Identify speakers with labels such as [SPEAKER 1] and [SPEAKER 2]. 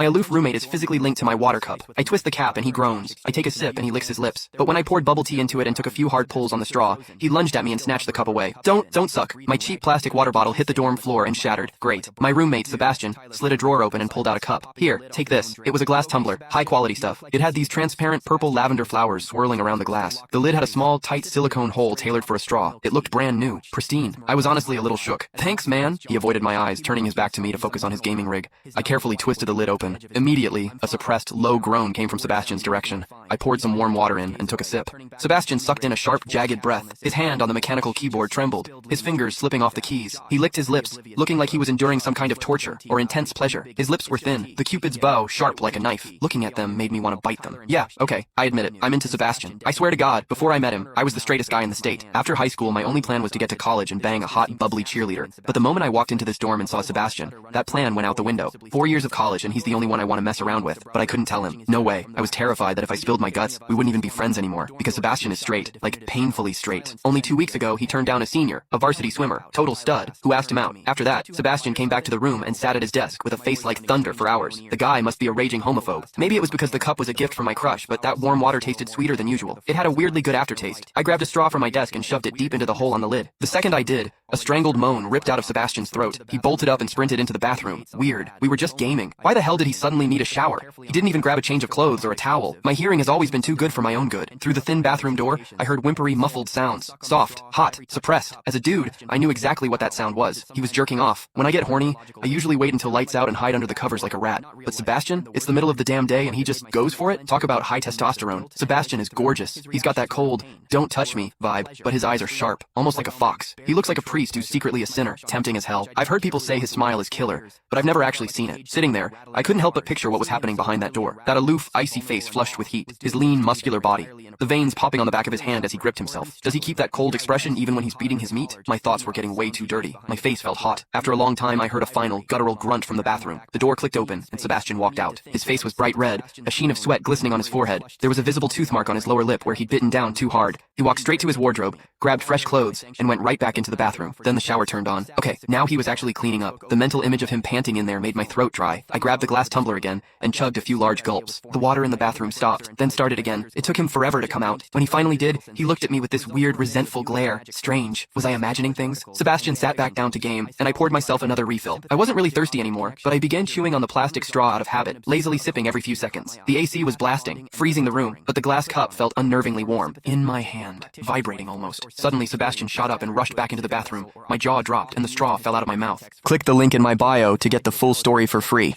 [SPEAKER 1] My aloof roommate is physically linked to my water cup. I twist the cap and he groans. I take a sip and he licks his lips. But when I poured bubble tea into it and took a few hard pulls on the straw, he lunged at me and snatched the cup away. Don't suck. My cheap plastic water bottle hit the dorm floor and shattered. Great. My roommate, Sebastian, slid a drawer open and pulled out a cup. Here, take this. It was a glass tumbler. High quality stuff. It had these transparent purple lavender flowers swirling around the glass. The lid had a small, tight silicone hole tailored for a straw. It looked brand new. Pristine. I was honestly a little shook. Thanks, man. He avoided my eyes, turning his back to me to focus on his gaming rig. I carefully twisted the lid open. Immediately, a suppressed, low groan came from Sebastian's direction. I poured some warm water in and took a sip. Sebastian sucked in a sharp, jagged breath. His hand on the mechanical keyboard trembled, his fingers slipping off the keys. He licked his lips, looking like he was enduring some kind of torture or intense pleasure. His lips were thin, the Cupid's bow sharp like a knife. Looking at them made me want to bite them. Yeah, okay, I admit it. I'm into Sebastian. I swear to God, before I met him, I was the straightest guy in the state. After high school, my only plan was to get to college and bang a hot, bubbly cheerleader. But the moment I walked into this dorm and saw Sebastian, that plan went out the window. 4 years of college and he's the only one I want to mess around with, but I couldn't tell him. No way. I was terrified that if I spilled my guts, we wouldn't even be friends anymore, because Sebastian is straight, like painfully straight. Only 2 weeks ago, he turned down a senior, a varsity swimmer, total stud, who asked him out. After that, Sebastian came back to the room and sat at his desk with a face like thunder for hours. The guy must be a raging homophobe. Maybe it was because the cup was a gift from my crush, but that warm water tasted sweeter than usual. It had a weirdly good aftertaste. I grabbed a straw from my desk and shoved it deep into the hole on the lid. The second I did, a strangled moan ripped out of Sebastian's throat. He bolted up and sprinted into the bathroom. Weird. We were just gaming. Why the hell did he suddenly need a shower? He didn't even grab a change of clothes or a towel. My hearing has always been too good for my own good. Through the thin bathroom door, I heard whimpery, muffled sounds. Soft, hot, suppressed. As a dude, I knew exactly what that sound was. He was jerking off. When I get horny, I usually wait until lights out and hide under the covers like a rat. But Sebastian, it's the middle of the damn day and he just goes for it? Talk about high testosterone. Sebastian is gorgeous. He's got that cold, don't touch me vibe, but his eyes are sharp, almost like a fox. He looks like a priest who's secretly a sinner, tempting as hell. I've heard people say his smile is killer, but I've never actually seen it. Sitting there, I couldn't help but picture what was happening behind that door. That aloof, icy face flushed with heat, his lean, muscular body, the veins popping on the back of his hand as he gripped himself. Does he keep that cold expression even when he's beating his meat? My thoughts were getting way too dirty. My face felt hot. After a long time, I heard a final, guttural grunt from the bathroom. The door clicked open, and Sebastian walked out. His face was bright red, a sheen of sweat glistening on his forehead. There was a visible tooth mark on his lower lip where he'd bitten down too hard. He walked straight to his wardrobe, grabbed fresh clothes, and went right back into the bathroom. Then the shower turned on. Okay, now he was actually cleaning up. The mental image of him panting in there made my throat dry. I grabbed the glass tumbler again and chugged a few large gulps. The water in the bathroom stopped, then started again. It took him forever to come out. When he finally did, he looked at me with this weird, resentful glare. Strange. Was I imagining things? Sebastian sat back down to game, and I poured myself another refill. I wasn't really thirsty anymore, but I began chewing on the plastic straw out of habit, lazily sipping every few seconds. The AC was blasting, freezing the room, but the glass cup felt unnervingly warm. In my hand, vibrating almost. Suddenly, Sebastian shot up and rushed back into the bathroom. My jaw dropped, and the straw fell out of my mouth. Click the link in my bio to get the full story for free.